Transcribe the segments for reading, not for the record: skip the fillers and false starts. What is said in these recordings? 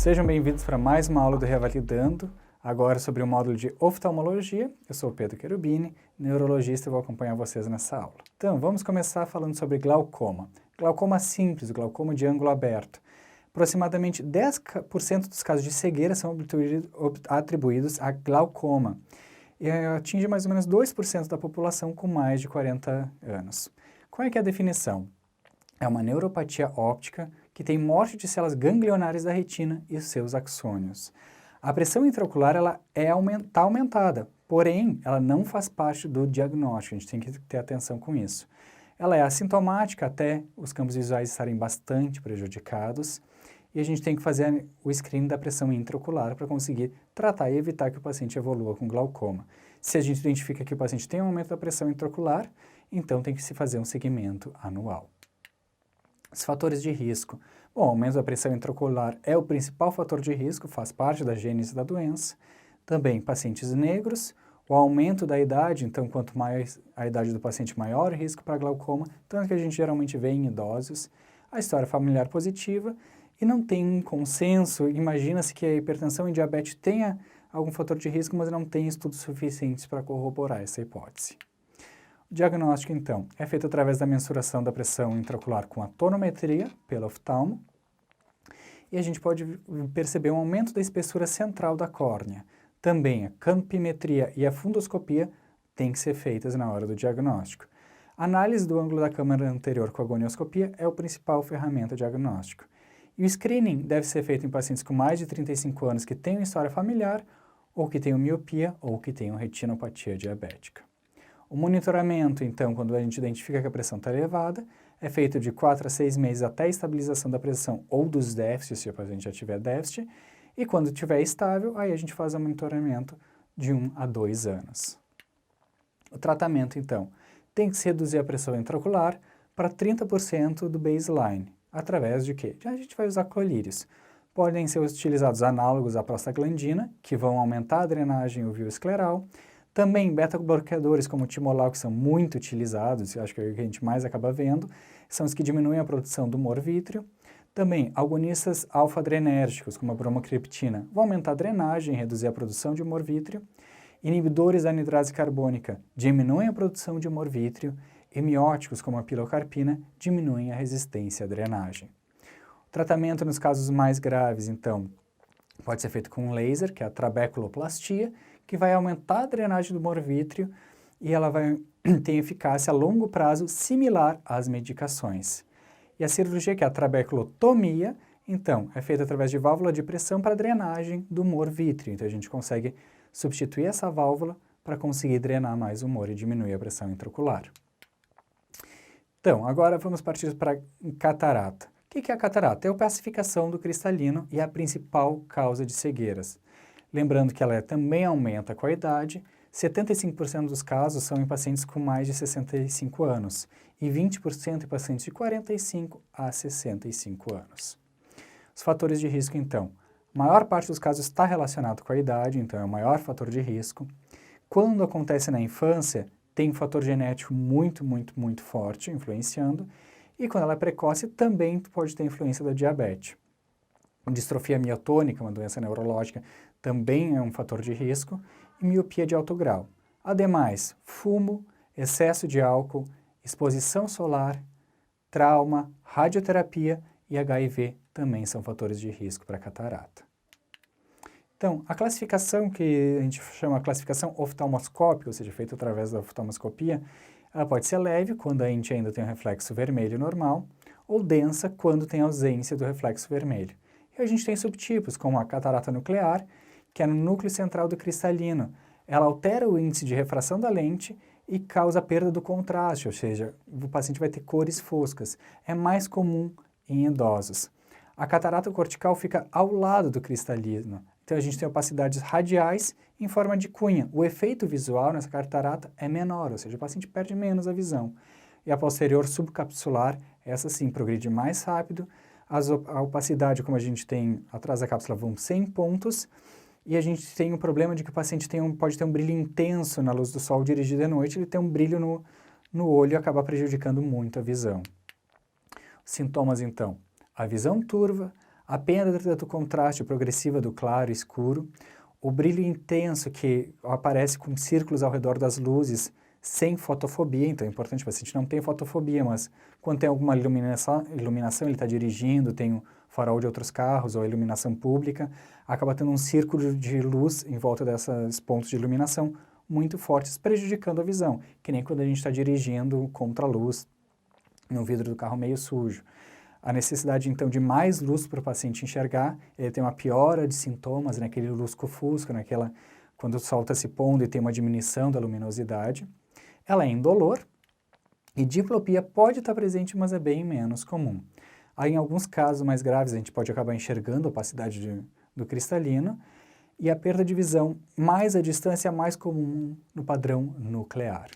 Sejam bem-vindos para mais uma aula do Revalidando, agora sobre o módulo de oftalmologia. Eu sou o Pedro Cherubini, neurologista, e vou acompanhar vocês nessa aula. Então, vamos começar falando sobre glaucoma. Glaucoma simples, glaucoma de ângulo aberto. Aproximadamente 10% dos casos de cegueira são atribuídos a glaucoma e atinge mais ou menos 2% da população com mais de 40 anos. Qual é que é a definição? É uma neuropatia óptica que tem morte de células ganglionares da retina e seus axônios. A pressão intraocular está aumentada, porém ela não faz parte do diagnóstico, a gente tem que ter atenção com isso. Ela é assintomática até os campos visuais estarem bastante prejudicados e a gente tem que fazer o screening da pressão intraocular para conseguir tratar e evitar que o paciente evolua com glaucoma. Se a gente identifica que o paciente tem um aumento da pressão intraocular, então tem que se fazer um segmento anual. Os fatores de risco. Bom, o aumento da pressão intraocular é o principal fator de risco, faz parte da gênese da doença. Também pacientes negros, o aumento da idade, então quanto mais a idade do paciente, maior o risco para glaucoma, tanto que a gente geralmente vê em idosos. A história familiar positiva e não tem um consenso, imagina-se que a hipertensão e diabetes tenha algum fator de risco, mas não tem estudos suficientes para corroborar essa hipótese. O diagnóstico, então, é feito através da mensuração da pressão intraocular com a tonometria, pelo oftalmo, e a gente pode perceber um aumento da espessura central da córnea. Também a campimetria e a fundoscopia têm que ser feitas na hora do diagnóstico. A análise do ângulo da câmara anterior com a gonioscopia é o principal ferramenta diagnóstico. E o screening deve ser feito em pacientes com mais de 35 anos que tenham história familiar, ou que tenham miopia, ou que tenham retinopatia diabética. O monitoramento, então, quando a gente identifica que a pressão está elevada, é feito de 4 a 6 meses até a estabilização da pressão ou dos déficits, se o paciente já tiver déficit, e quando estiver estável, aí a gente faz o monitoramento de 1 a 2 anos. O tratamento, então, tem que se reduzir a pressão intraocular para 30% do baseline. Através de quê? A gente vai usar colírios. Podem ser utilizados análogos à prostaglandina, que vão aumentar a drenagem uveoescleral. Também beta-bloqueadores como o timolol, que são muito utilizados, acho que é o que a gente mais acaba vendo, são os que diminuem a produção do humor vítreo. Também agonistas alfa-adrenérgicos, como a bromocriptina, vão aumentar a drenagem e reduzir a produção de humor vítreo. Inibidores da anidrase carbônica diminuem a produção de humor vítreo. Hemióticos, como a pilocarpina, diminuem a resistência à drenagem. O tratamento nos casos mais graves, então, pode ser feito com um laser, que é a trabeculoplastia, que vai aumentar a drenagem do humor vítreo e ela vai ter eficácia a longo prazo similar às medicações. E a cirurgia, que é a trabeculotomia, então, é feita através de válvula de pressão para drenagem do humor vítreo. Então, a gente consegue substituir essa válvula para conseguir drenar mais o humor e diminuir a pressão intraocular. Então, agora vamos partir para a catarata. O que é a catarata? É a opacificação do cristalino e é a principal causa de cegueiras. Lembrando que ela também aumenta com a idade, 75% dos casos são em pacientes com mais de 65 anos e 20% em pacientes de 45 a 65 anos. Os fatores de risco, então, a maior parte dos casos está relacionado com a idade, então é o maior fator de risco. Quando acontece na infância, tem um fator genético muito forte influenciando, e quando ela é precoce também pode ter influência da diabetes. A distrofia miotônica, uma doença neurológica, também é um fator de risco, e miopia de alto grau. Ademais, fumo, excesso de álcool, exposição solar, trauma, radioterapia e HIV também são fatores de risco para catarata. Então, a classificação que a gente chama de classificação oftalmoscópica, ou seja, feita através da oftalmoscopia, ela pode ser leve, quando a gente ainda tem um reflexo vermelho normal, ou densa, quando tem ausência do reflexo vermelho. E a gente tem subtipos, como a catarata nuclear, que é no núcleo central do cristalino. Ela altera o índice de refração da lente e causa perda do contraste, ou seja, o paciente vai ter cores foscas. É mais comum em idosos. A catarata cortical fica ao lado do cristalino. Então, a gente tem opacidades radiais em forma de cunha. O efeito visual nessa catarata é menor, ou seja, o paciente perde menos a visão. E a posterior subcapsular, essa sim, progride mais rápido. A opacidade, como a gente tem atrás da cápsula, vão 100 pontos. E a gente tem o problema de que o paciente pode ter um brilho intenso na luz do sol dirigido à noite, ele tem um brilho no olho e acaba prejudicando muito a visão. Os sintomas, então, a visão turva, a perda do contraste progressiva do claro e escuro, o brilho intenso que aparece com círculos ao redor das luzes, sem fotofobia. Então é importante, o paciente não tem fotofobia, mas quando tem alguma iluminação ele está dirigindo, tem o farol de outros carros ou iluminação pública, acaba tendo um círculo de luz em volta desses pontos de iluminação muito fortes, prejudicando a visão, que nem quando a gente está dirigindo contra a luz, no vidro do carro meio sujo. A necessidade, então, de mais luz para o paciente enxergar, ele tem uma piora de sintomas, naquele lusco-fusco, quando o sol está se pondo e tem uma diminuição da luminosidade. Ela é indolor e diplopia pode estar presente, mas é bem menos comum. Aí, em alguns casos mais graves, a gente pode acabar enxergando a opacidade do cristalino e a perda de visão mais à distância é mais comum no padrão nuclear.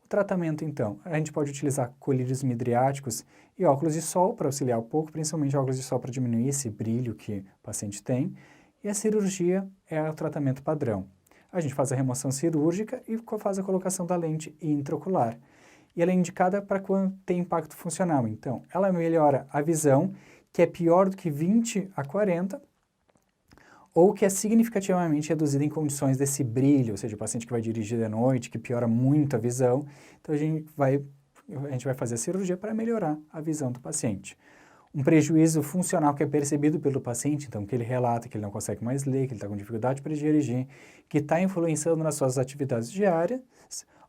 O tratamento, então, a gente pode utilizar colírios midriáticos e óculos de sol para auxiliar um pouco, principalmente óculos de sol para diminuir esse brilho que o paciente tem. E a cirurgia é o tratamento padrão. A gente faz a remoção cirúrgica e faz a colocação da lente intraocular. E ela é indicada para quando tem impacto funcional. Então, ela melhora a visão, que é pior do que 20 a 40, ou que é significativamente reduzida em condições desse brilho, ou seja, o paciente que vai dirigir de noite, que piora muito a visão. Então, a gente vai fazer a cirurgia para melhorar a visão do paciente. Um prejuízo funcional que é percebido pelo paciente, então, que ele relata que ele não consegue mais ler, que ele está com dificuldade para dirigir, que está influenciando nas suas atividades diárias,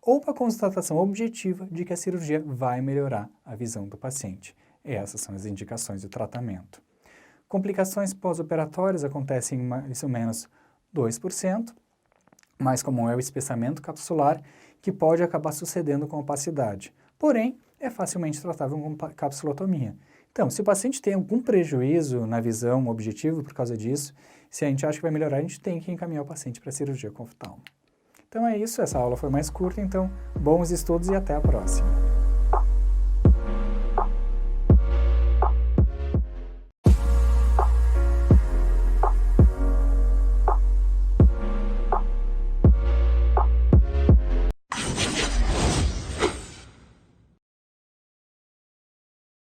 ou para constatação objetiva de que a cirurgia vai melhorar a visão do paciente. E essas são as indicações do tratamento. Complicações pós-operatórias acontecem em mais ou menos 2%, mais comum é o espessamento capsular, que pode acabar sucedendo com opacidade. Porém, é facilmente tratável com capsulotomia. Então, se o paciente tem algum prejuízo na visão objetivo por causa disso, se a gente acha que vai melhorar, a gente tem que encaminhar o paciente para a cirurgia com oftalmo. Então é isso, essa aula foi mais curta, então bons estudos e até a próxima.